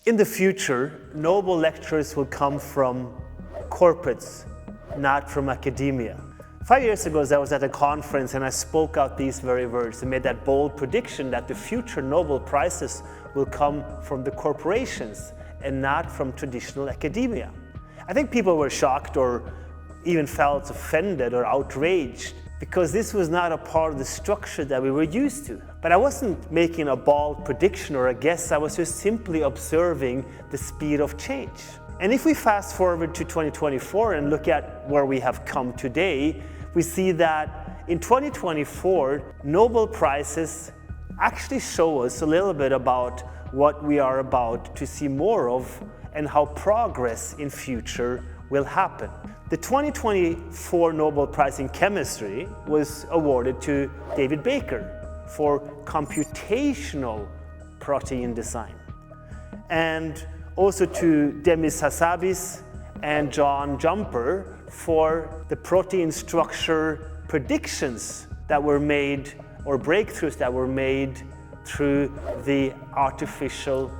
In the future, Nobel lecturers will come from corporates, not from academia. 5 years ago, I was at a conference and I spoke out these very words and made that bold prediction that the future Nobel Prizes will come from the corporations and not from traditional academia. I think people were shocked or even felt offended or outraged because this was not a part of the structure that we were used to. But I wasn't making a bold prediction or a guess, I was just simply observing the speed of change. And if we fast forward to 2024 and look at where we have come today, we see that in 2024, Nobel Prizes actually show us a little bit about what we are about to see more of and how progress in future will happen. The 2024 Nobel Prize in Chemistry was awarded to David Baker for computational protein design, and also to Demis Hassabis and John Jumper for the protein structure predictions that were made, or breakthroughs that were made through the artificial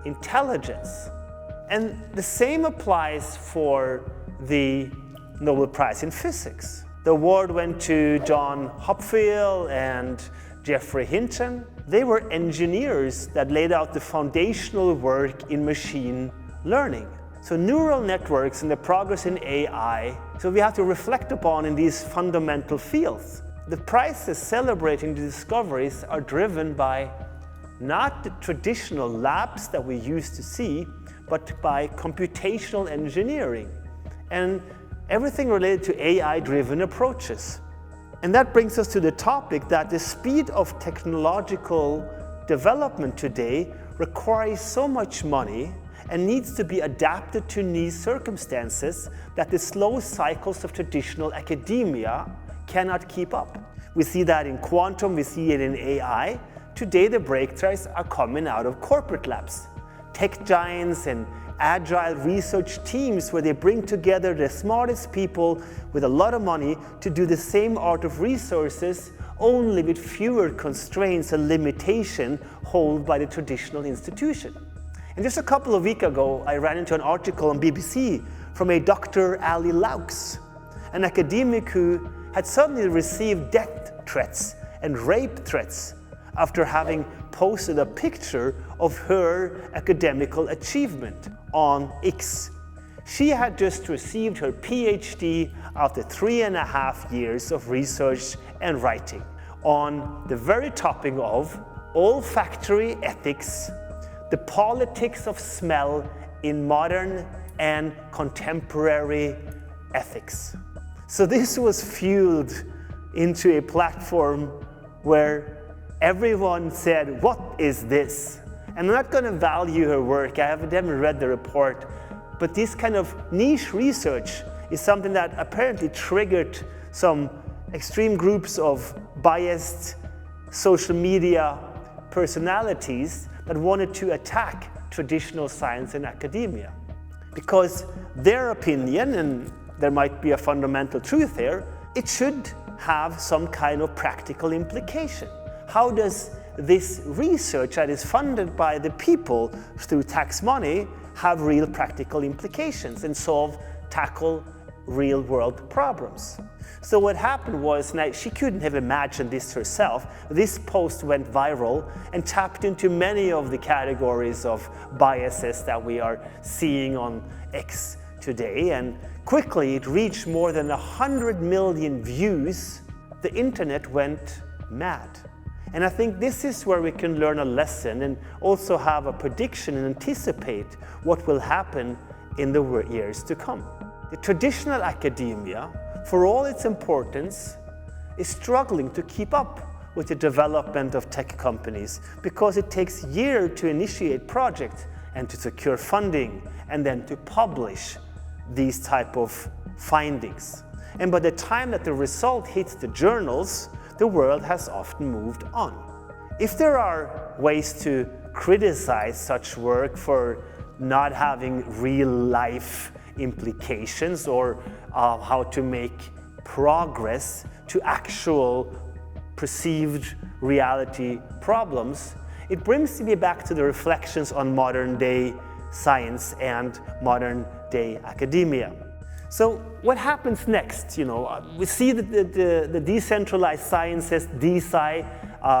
intelligence. And the same applies for the Nobel Prize in Physics. The award went to John Hopfield and Geoffrey Hinton. They were engineers that laid out the foundational work in machine learning. So neural networks and the progress in AI, so we have to reflect upon in these fundamental fields. The prizes celebrating the discoveries are driven by not the traditional labs that we used to see, but by computational engineering and everything related to AI-driven approaches. And that brings us to the topic that the speed of technological development today requires so much money and needs to be adapted to niche circumstances that the slow cycles of traditional academia cannot keep up. We see that in quantum, we see it in AI. Today the breakthroughs are coming out of corporate labs, tech giants and agile research teams where they bring together the smartest people with a lot of money to do the same art of resources, only with fewer constraints and limitation held by the traditional institution. And just a couple of weeks ago, I ran into an article on BBC from a Dr. Ali Laux, an academic who had suddenly received death threats and rape threats after having posted a picture of her academical achievement on X. She had just received her PhD after 3.5 years of research and writing on the very topic of olfactory ethics, the politics of smell in modern and contemporary ethics. So this was fueled into a platform where everyone said, "What is this?" And I'm not going to value her work, I haven't read the report, but this kind of niche research is something that apparently triggered some extreme groups of biased social media personalities that wanted to attack traditional science and academia. Because their opinion, and there might be a fundamental truth here, it should have some kind of practical implication. How does this research that is funded by the people through tax money have real practical implications and tackle real world problems? So what happened was, now she couldn't have imagined this herself. This post went viral and tapped into many of the categories of biases that we are seeing on X today, and quickly it reached more than 100 million views. The internet went mad. And I think this is where we can learn a lesson and also have a prediction and anticipate what will happen in the years to come. The traditional academia, for all its importance, is struggling to keep up with the development of tech companies because it takes years to initiate projects and to secure funding and then to publish these type of findings. And by the time that the result hits the journals, the world has often moved on. If there are ways to criticize such work for not having real life implications or how to make progress to actual perceived reality problems, it brings me back to the reflections on modern day science and modern day academia. So what happens next? We see that the decentralized sciences, DeSci,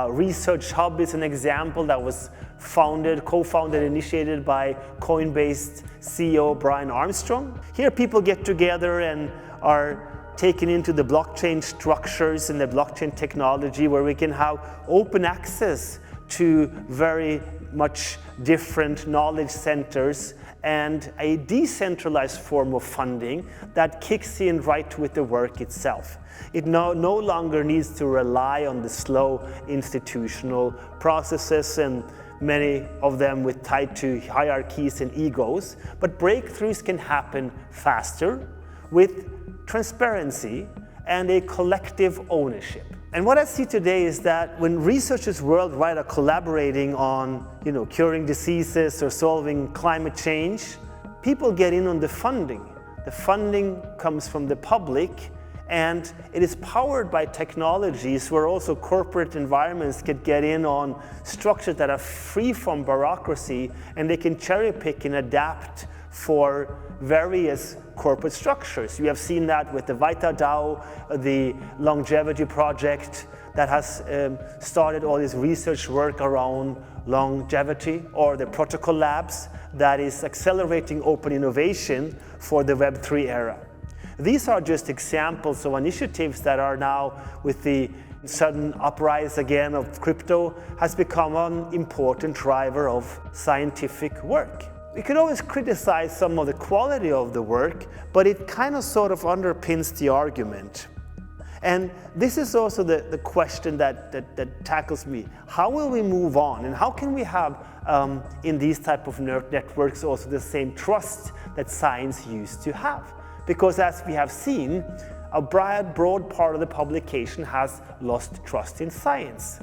Research Hub is an example that was co-founded, initiated by Coinbase CEO Brian Armstrong. Here people get together and are taken into the blockchain structures and the blockchain technology where we can have open access to very much different knowledge centers and a decentralized form of funding that kicks in right with the work itself. It no longer needs to rely on the slow institutional processes, and many of them tied to hierarchies and egos, but breakthroughs can happen faster with transparency and a collective ownership. And what I see today is that when researchers worldwide are collaborating on, curing diseases or solving climate change, people get in on the funding. The funding comes from the public, and it is powered by technologies where also corporate environments can get in on structures that are free from bureaucracy, and they can cherry pick and adapt for various corporate structures. We have seen that with the Vita DAO, the longevity project that has started all this research work around longevity, or the protocol labs that is accelerating open innovation for the Web3 era. These are just examples of initiatives that are now, with the sudden uprise again of crypto, has become an important driver of scientific work. We can always criticize some of the quality of the work, but it kind of sort of underpins the argument. And this is also the question that tackles me. How will we move on, and how can we have in these type of networks also the same trust that science used to have? Because as we have seen, a broad part of the publication has lost trust in science.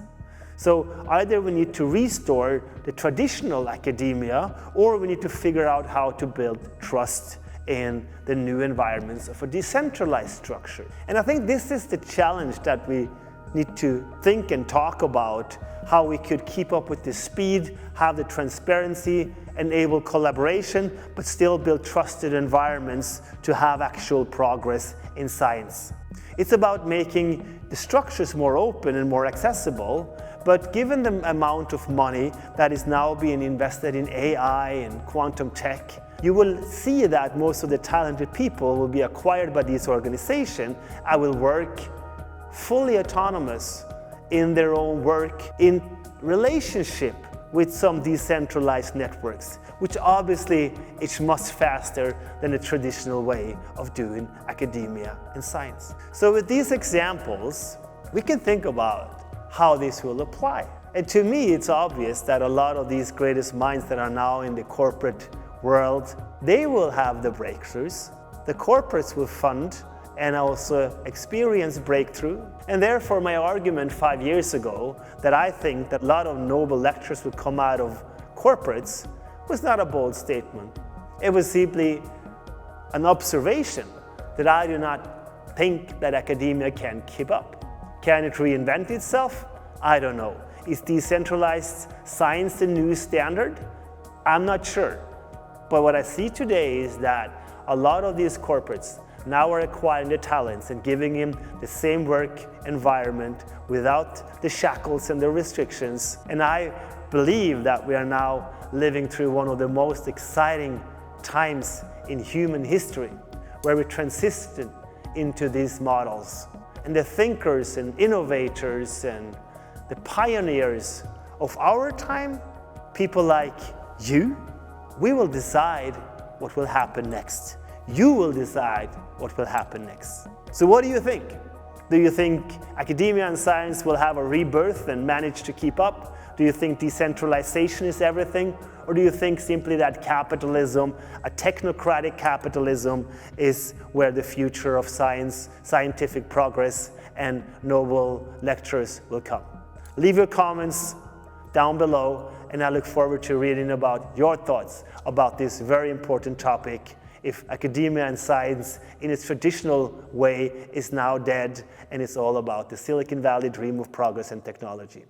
So either we need to restore the traditional academia, or we need to figure out how to build trust in the new environments of a decentralized structure. And I think this is the challenge that we need to think and talk about, how we could keep up with the speed, have the transparency, enable collaboration, but still build trusted environments to have actual progress in science. It's about making the structures more open and more accessible, but given the amount of money that is now being invested in AI and quantum tech, you will see that most of the talented people will be acquired by these organizations and will work fully autonomous in their own work in relationship with some decentralized networks, which obviously is much faster than the traditional way of doing academia and science. So with these examples, we can think about how this will apply. And to me, it's obvious that a lot of these greatest minds that are now in the corporate world, they will have the breakthroughs. The corporates will fund and also experience breakthrough. And therefore, my argument 5 years ago that I think that a lot of Nobel lectures would come out of corporates was not a bold statement. It was simply an observation that I do not think that academia can keep up. Can it reinvent itself? I don't know. Is decentralized science the new standard? I'm not sure. But what I see today is that a lot of these corporates now are acquiring the talents and giving him the same work environment without the shackles and the restrictions. And I believe that we are now living through one of the most exciting times in human history, where we transited into these models. And the thinkers and innovators and the pioneers of our time, people like you, we will decide what will happen next. You will decide what will happen next. So what do you think? Do you think academia and science will have a rebirth and manage to keep up? Do you think decentralization is everything? Or do you think simply that capitalism, a technocratic capitalism, is where the future of science, scientific progress, and Nobel lectures will come? Leave your comments down below, and I look forward to reading about your thoughts about this very important topic. If academia and science in its traditional way is now dead, and it's all about the Silicon Valley dream of progress and technology.